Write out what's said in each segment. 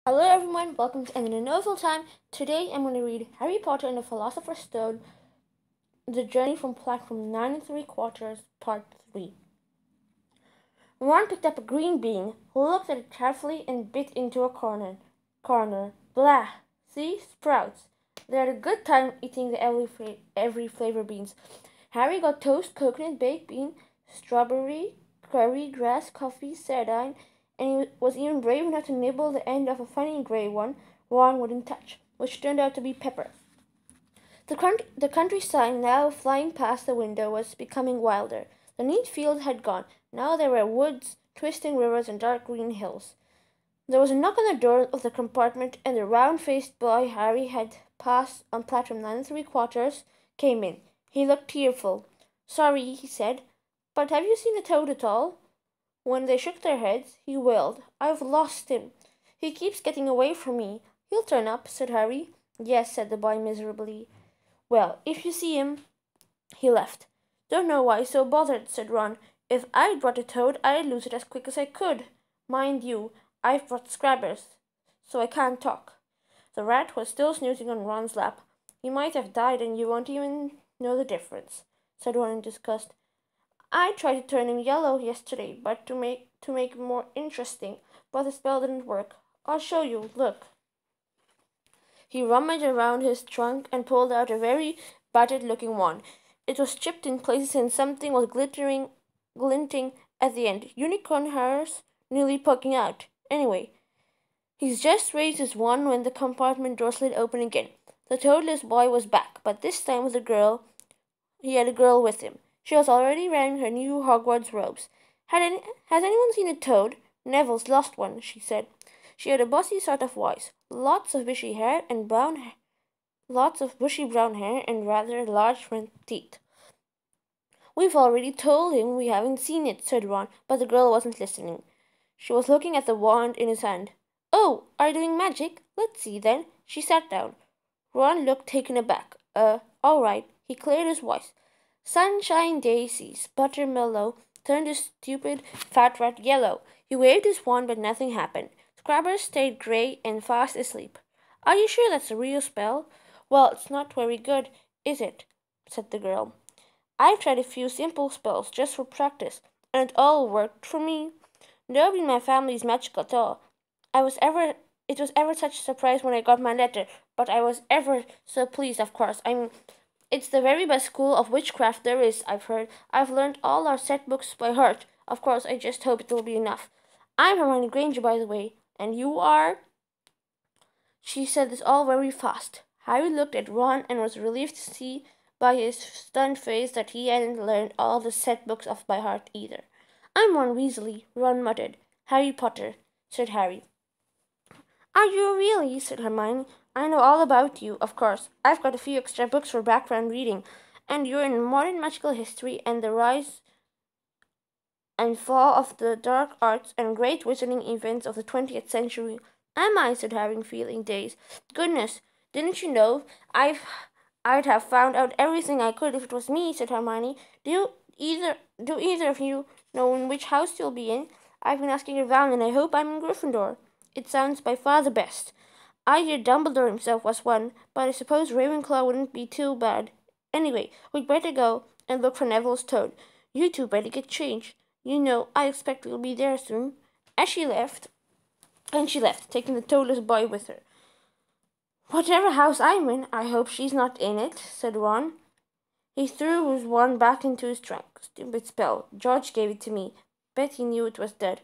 Hello everyone, welcome to NnN Novel Time. Today I'm going to read Harry Potter and the Philosopher's Stone, The Journey from Platform 9 and 3/4, Part 3. Ron picked up a green bean, looked at it carefully, and bit into a corner. Blah! See? Sprouts. They had a good time eating the every flavor beans. Harry got toast, coconut, baked bean, strawberry, curry, grass, coffee, sardine, and he was even brave enough to nibble the end of a funny grey one Ron wouldn't touch, which turned out to be pepper. The countryside, now flying past the window, was becoming wilder. The neat fields had gone. Now there were woods, twisting rivers, and dark green hills. There was a knock on the door of the compartment, and the round-faced boy Harry had passed on platform 9 3/4 came in. He looked tearful. "Sorry," he said, "but have you seen the toad at all?" When they shook their heads, he wailed, "I've lost him. He keeps getting away from me." "He'll turn up," said Harry. "Yes," said the boy miserably. "Well, if you see him—" He left. "Don't know why so bothered," said Ron. "If I'd brought a toad, I'd lose it as quick as I could. Mind you, I've brought Scrabbers, so I can't talk." The rat was still snoozing on Ron's lap. "He might have died and you won't even know the difference," said Ron in disgust. "I tried to turn him yellow yesterday, but to make it more interesting, but the spell didn't work. I'll show you. Look." He rummaged around his trunk and pulled out a very battered-looking wand. It was chipped in places and something was glinting at the end. Unicorn hairs nearly poking out. Anyway, he's just raised his wand when the compartment door slid open again. The toadless boy was back, but this time with a girl. He had a girl with him. She was already wearing her new Hogwarts robes. Has anyone seen a toad? Neville's lost one," she said. She had a bossy sort of voice, lots of bushy brown hair, and rather large front teeth. "We've already told him we haven't seen it," said Ron, but the girl wasn't listening. She was looking at the wand in his hand. "Oh, are you doing magic? Let's see, then." She sat down. Ron looked taken aback. All right." He cleared his voice. "Sunshine daisies, buttermellow turned a stupid fat rat yellow." He waved his wand, but nothing happened. Scrabbers stayed grey and fast asleep. "Are you sure that's a real spell?" "Well, it's not very good, is it?" said the girl. "I've tried a few simple spells just for practice, and it all worked for me. Nobody in my family is magical at all. It was ever such a surprise when I got my letter, but I was ever so pleased, of course. I mean, it's the very best school of witchcraft there is, I've heard. I've learned all our set books by heart. Of course, I just hope it'll be enough. I'm Hermione Granger, by the way, and you are—" She said this all very fast. Harry looked at Ron and was relieved to see by his stunned face that he hadn't learned all the set books off by heart either. "I'm Ron Weasley," Ron muttered. "Harry Potter," said Harry. "Are you really?" said Hermione. "I know all about you, of course. I've got a few extra books for background reading, and you're in modern magical history and the rise and fall of the dark arts and great wizarding events of the 20th century." "Am I?" said Harry, feeling dazed. "Goodness, didn't you know? I'd have found out everything I could if it was me," said Hermione. Do either of you know in which house you'll be in?" "I've been asking around, and I hope I'm in Gryffindor." "It sounds by far the best. I hear Dumbledore himself was one, but I suppose Ravenclaw wouldn't be too bad. Anyway, we'd better go and look for Neville's toad. You two better get changed. You know, I expect we'll be there soon." As she left, taking the toadless boy with her. "Whatever house I'm in, I hope she's not in it," said Ron. He threw his wand back into his trunk. "Stupid spell. George gave it to me. Bet he knew it was dead."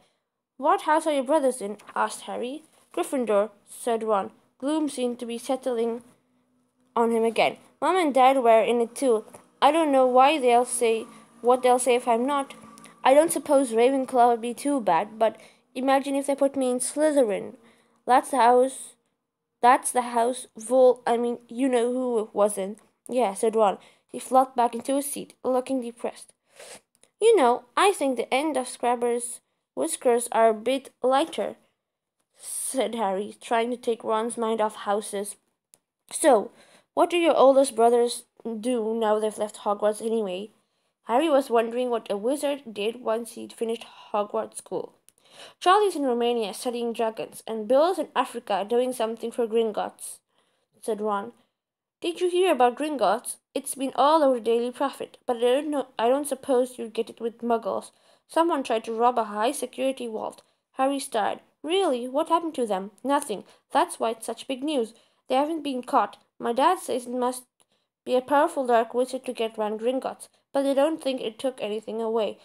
"What house are your brothers in?" asked Harry. "Gryffindor," said Ron. Gloom seemed to be settling on him again. "Mom and Dad were in it too. I don't know what they'll say if I'm not. I don't suppose Ravenclaw would be too bad, but imagine if they put me in Slytherin. That's the house. You know who was in." "Yeah," said Ron. He flopped back into his seat, looking depressed. "You know, I think the end of Scrabber's whiskers are a bit lighter," said Harry, trying to take Ron's mind off houses. "So, what do your oldest brothers do now they've left Hogwarts anyway?" Harry was wondering what a wizard did once he'd finished Hogwarts school. Charlie's in Romania studying dragons, and Bill's in Africa doing something for Gringotts, said Ron. Did you hear about Gringotts? It's been all over the Daily Prophet, but I don't suppose you'd get it with muggles. Someone tried to rob a high security vault. Harry stared. Really? What happened to them? Nothing. That's why it's such big news. They haven't been caught. My dad says it must be a powerful dark wizard to get round Gringotts, but I don't think it took anything away.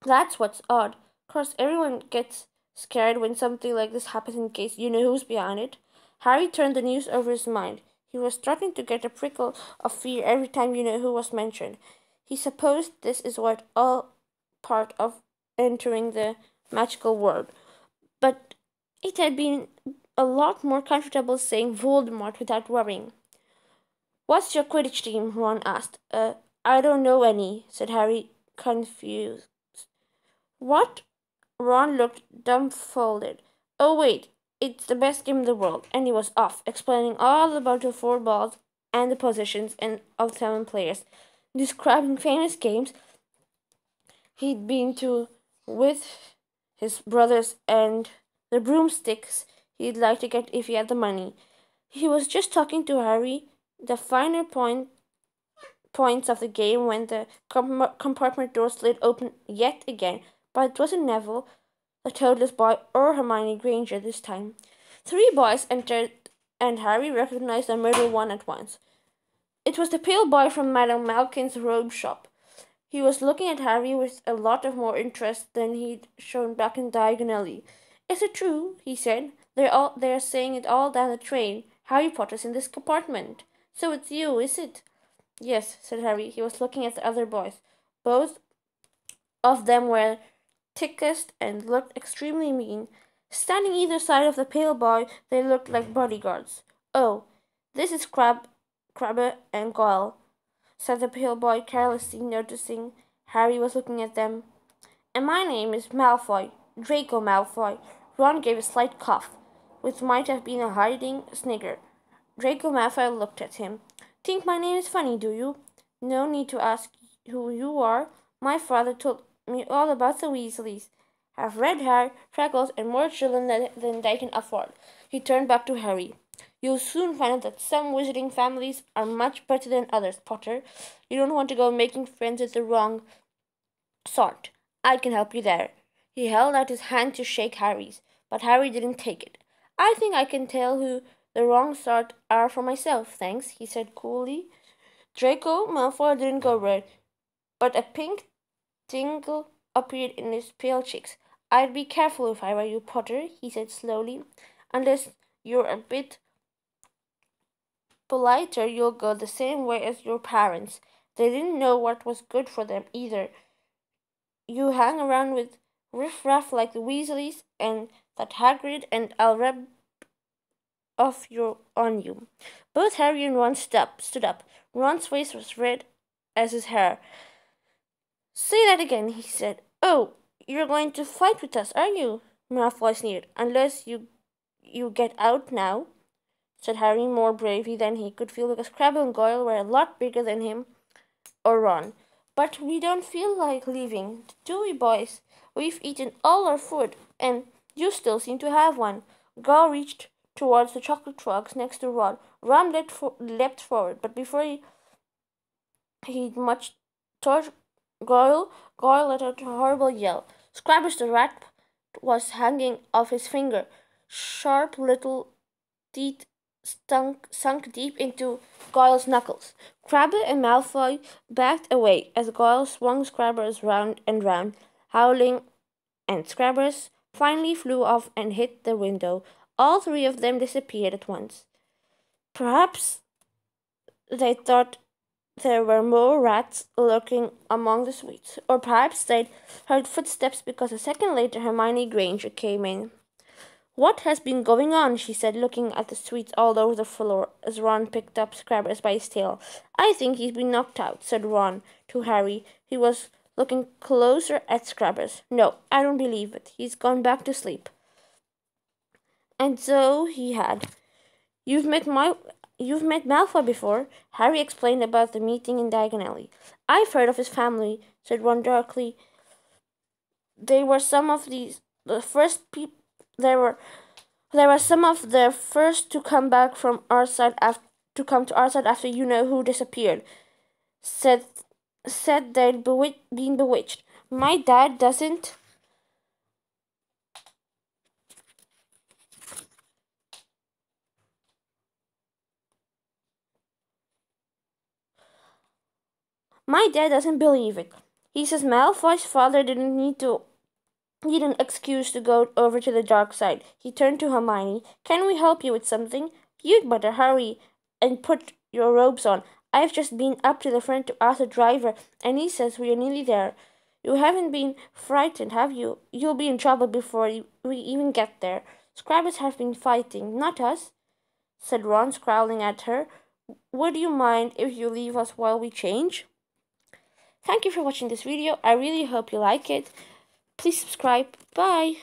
That's what's odd. Of course, everyone gets scared when something like this happens in case you know who's behind it. Harry turned the news over his mind. He was starting to get a prickle of fear every time you know who was mentioned. He supposed this is what all part of entering the magical world. But it had been a lot more comfortable saying Voldemort without worrying. What's your Quidditch team? Ron asked. I don't know any, said Harry, confused. What? Ron looked dumbfounded. Oh, wait, it's the best game in the world. And he was off, explaining all about the four balls and the positions and of 7 players, describing famous games he'd been to with his brothers and the broomsticks he'd like to get if he had the money. He was just talking to Harry the finer points of the game when the compartment door slid open yet again, but it wasn't Neville, the toadless boy, or Hermione Granger this time. 3 boys entered, and Harry recognized the middle one at once. It was the pale boy from Madame Malkin's robe shop. He was looking at Harry with a lot of more interest than he'd shown back in Diagon Alley. Is it true? He said. They're saying it all down the train. Harry Potter's in this compartment. So it's you, is it? Yes, said Harry. He was looking at the other boys. Both of them were thickest and looked extremely mean. Standing either side of the pale boy, they looked like bodyguards. Oh, this is Crabbe and Goyle, said the pale boy carelessly, noticing Harry was looking at them. And my name is Malfoy, Draco Malfoy. Ron gave a slight cough, which might have been a hiding snigger. Draco Malfoy looked at him. Think my name is funny, do you? No need to ask who you are. My father told me all about the Weasleys. Have red hair, freckles, and more children than they can afford. He turned back to Harry. You'll soon find out that some wizarding families are much better than others, Potter. You don't want to go making friends with the wrong sort. I can help you there. He held out his hand to shake Harry's, but Harry didn't take it. I think I can tell who the wrong sort are for myself, thanks, he said coolly. Draco Malfoy didn't go red, but a pink tingle appeared in his pale cheeks. I'd be careful if I were you, Potter, he said slowly. Unless you're a bit politer, you'll go the same way as your parents. They didn't know what was good for them either. You hang around with riff-raff like the Weasleys and that Hagrid, and I'll rub on you. Both Harry and Ron stood up. Ron's face was red as his hair. Say that again, he said. Oh, you're going to fight with us, are you? Malfoy sneered. Unless you get out now, said Harry more bravely than he could feel, because Crabbe and Goyle were a lot bigger than him or Ron. But we don't feel like leaving, do we, boys? We've eaten all our food, and you still seem to have one. Goyle reached towards the chocolate frogs next to Ron. Ron leapt forward, but before he'd much touched Goyle let out a horrible yell. Scrabbers the rat was hanging off his finger. Sharp little teeth sunk deep into Goyle's knuckles. Crabbe and Malfoy backed away as Goyle swung Scrabbers round and round, howling, and Scrabbers finally flew off and hit the window. All 3 of them disappeared at once. Perhaps they thought there were more rats lurking among the sweets, or perhaps they'd heard footsteps because a second later Hermione Granger came in. What has been going on? She said, looking at the sweets all over the floor as Ron picked up Scrabbers by his tail. I think he's been knocked out, said Ron to Harry. He was looking closer at Scrabbers. No, I don't believe it. He's gone back to sleep. And so he had. You've met Malfoy before, Harry explained about the meeting in Diagon Alley. I've heard of his family, said Ron darkly. They were some of the first people. There were some of the first to come back from our side after to come to our side after you know who disappeared. Said said they'd been bewitched. My dad doesn't. My dad doesn't believe it. He says Malfoy's father didn't need an excuse to go over to the dark side. He turned to Hermione. Can we help you with something? You'd better hurry and put your robes on. I've just been up to the front to ask the driver, and he says we are nearly there. You haven't been frightened, have you? You'll be in trouble before we even get there. Scrabbers have been fighting, not us, said Ron, scowling at her. Would you mind if you leave us while we change? Thank you for watching this video. I really hope you like it. Please subscribe. Bye.